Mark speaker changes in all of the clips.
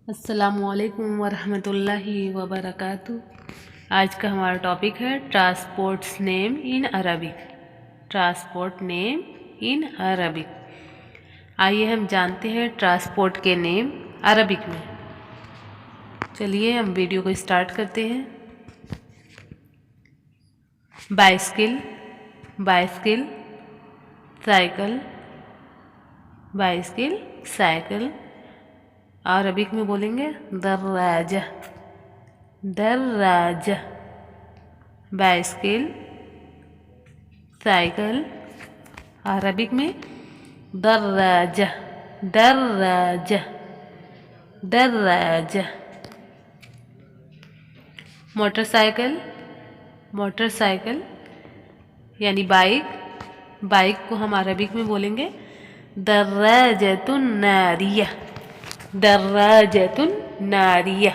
Speaker 1: السلام علیکم ورحمۃ اللہ وبرکاتہ۔ آج کا ہمارا ٹاپک ہے transports name in Arabic. Transport name in Arabic. آئیے ہم جانتے ہیں ٹرانسپورٹ کے نیم عربک میں۔ چلیے ہم ویڈیو کو اسٹارٹ کرتے ہیں۔ Bicycle, bicycle, cycle, bicycle, cycle. Arabic میں بولیں گے دراجہ، دراجہ۔ بائسکل، سائیکل، عربک میں دراجہ، دراجہ، دراجہ۔ موٹر سائیکل، موٹر سائیکل یعنی بائک، بائک کو ہم عربک میں بولیں گے دراجۃ ناریہ، دراجۃ ناریہ،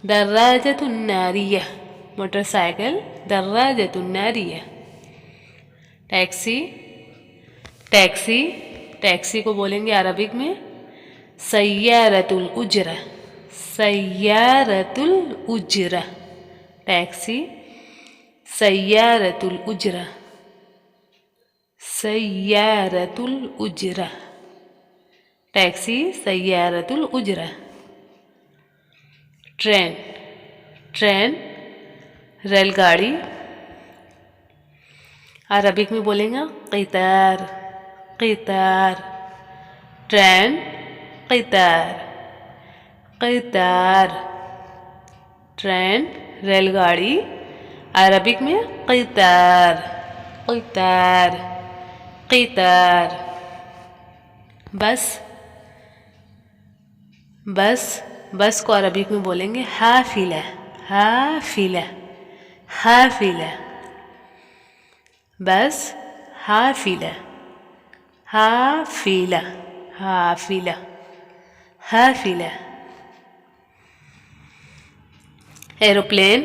Speaker 1: دراجۃ ناریہ۔ موٹر سائیکل دراجۃ ناریہ۔ ٹیکسی، ٹیکسی، ٹیکسی کو بولیں گے عربک میں سیارۃ الاجرہ، سیارۃ الاجرہ۔ ٹیکسی سیارۃ الاجرہ، سیارۃ الاجرہ۔ ٹیکسی سیارۃ الاجرہ۔ ٹرین، ٹرین ریل گاڑی، عربک میں بولیں گے قطار، قطار۔ ٹرین، قطار، قطار۔ ٹرین ریل گاڑی، عربک میں قطار، قطار، قطار۔ بس، بس، بس کو عربک میں بولیں گے حافلہ، حافلہ، حافلہ۔ بس حافلہ، حافلہ، حافلہ، حافلہ۔ ایروپلین،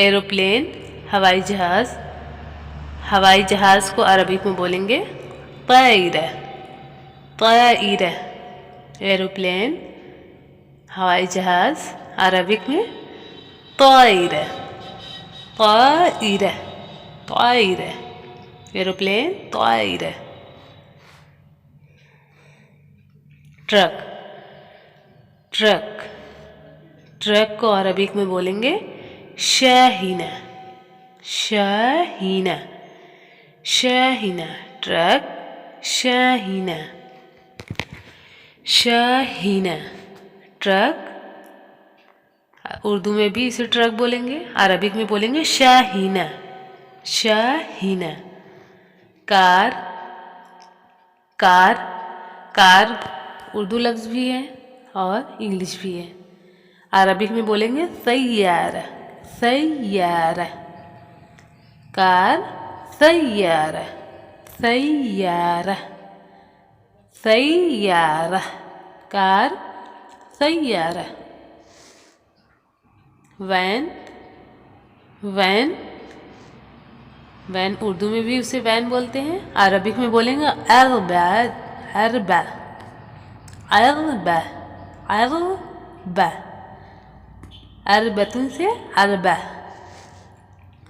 Speaker 1: ایروپلین ہوائی جہاز، ہوائی جہاز کو عربک میں بولیں گے طائرہ، طائرہ۔ ایروپلین ہوائی جہاز، عربک میں Taira, Taira, Taira. Aeroplane Taira. Truck, truck, truck کو عربک میں بولیں گے شاہینہ، شاہینہ، شاہینہ۔ ٹرک شاہینہ، شاہینہ۔ ٹرک اردو میں بھی اسے ٹرک بولیں گے، عربک میں بولیں گے شاہینہ، شاہینہ۔ کار، کار، کار اردو لفظ بھی ہے اور انگلش بھی ہے، عربک میں بولیں گے سیارہ، سیارہ۔ کار سیارہ، سیارہ، سیارہ۔ کار سیارہ۔ وین، وین، وین اردو میں بھی اسے وین بولتے ہیں، عربک میں بولیں گے اربع، اربع، اربع، اربع۔ اربۃ سے اربع،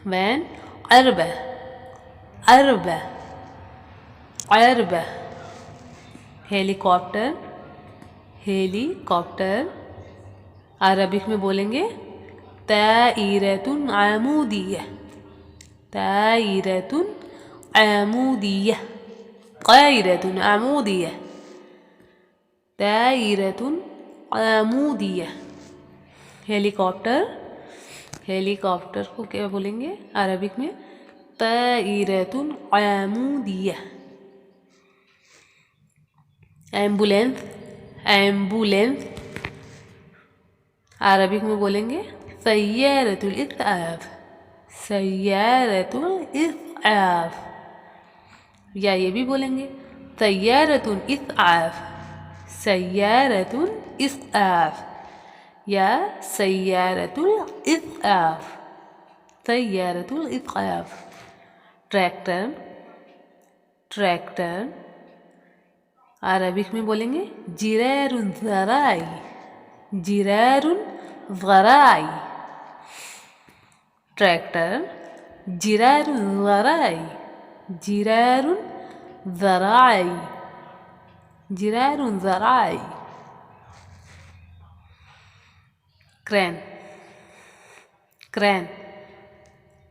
Speaker 1: وین اربع، اربع، اربع۔ ہیلی کاپٹر، ہیلی کاپٹر، عربک میں بولیں گے طائرۃ عمودیہ، طائرۃ عمودیہ، طائرۃ عمودیہ، طائرۃ عمودیہ۔ ہیلی کاپٹر، ہیلی کاپٹر کو کیا بولیں گے عربک میں طائرۃ عمودیہ۔ ایمبولینس، ایمبولینس، عربک میں بولیں گے سیارۃ الاسعاف، سیارۃ الاسعاف، یا یہ بھی بولیں گے سیارۃ الاسعاف، سیارۃ الاسعاف، یا سیارۃ الاسعاف، سیارۃ الاسعاف۔ ٹریکٹر، ٹریکٹر، عربک میں بولیں گے جرار الذراع، جرار زراعي. tractor جرار زراعي. جرار زراعي. جرار زراعي. کرین. کرین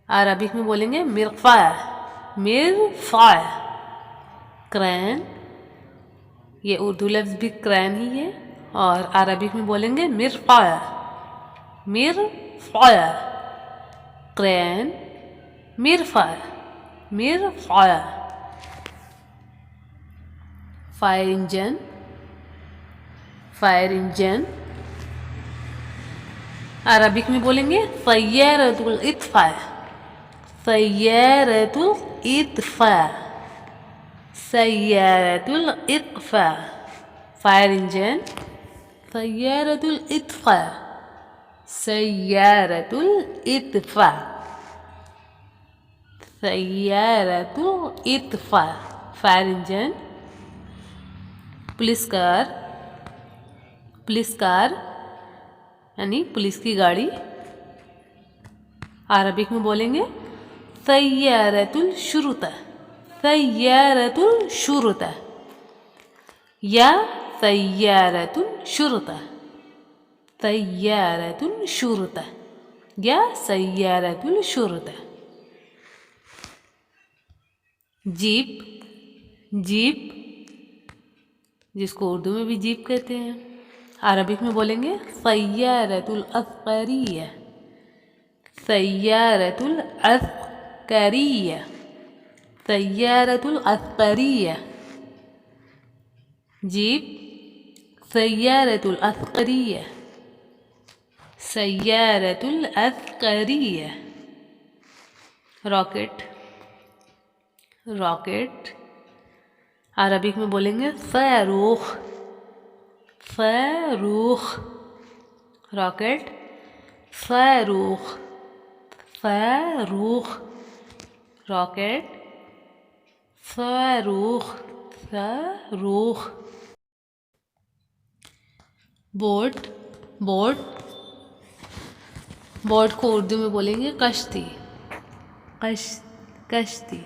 Speaker 1: عربک میں بولیں گے مرفع. مرفع. کرین یہ اردو لفظ بھی کرین ہی ہے اور عربک میں بولیں گے مرفع. مرفع. کرین مرفع. مرفع. Fire engine. Fire engine Arabic میں بولیں گے سیارۃ الاطفاء. سیارۃ الاطفاء. سیارۃ الاطفاء. فائر انجن سیارۃ الاطفاء. سیارۃ الاطفاء. سیارۃ الاطفاء. Fire engine. Police car. Police car یعنی پولیس کی گاڑی. عربک میں بولیں گے سیارۃ الشرطہ. سیارۃ الشرطہ یا سیارۃ الشرطہ. سیارۃ الشرطہ یا سیارۃ الشرطہ. جیپ. جیپ جس کو اردو میں بھی جیپ کہتے ہیں عربک میں بولیں گے سیارۃ العسکریہ. سیارۃ العسکریہ. سیارۃ العسکریہ. جیپ سیارۃ العسکریہ. سیارۃ العسکریہ. راکٹ. راکٹ عربک میں بولیں گے صاروخ. صاروخ. راکٹ صاروخ. صاروخ. راکٹ صاروخ. صاروخ. بوٹ. بوٹ بوٹ کو اردو میں بولیں گے کشتی. کشتی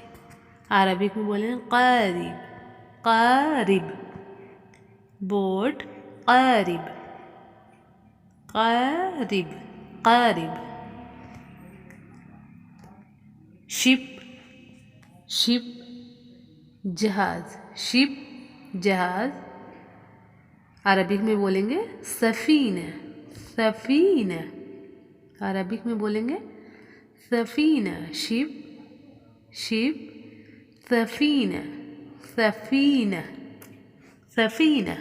Speaker 1: عربک میں بولیں گے قارب. قارب. بوٹ قارب. قارب. قارب. شپ. شپ جہاز. شپ جہاز عربک میں بولیں گے سفینہ. سفینہ. عربک میں بولیں گے سفینہ. شپ. شپ. سفینہ. سفینہ. سفینہ.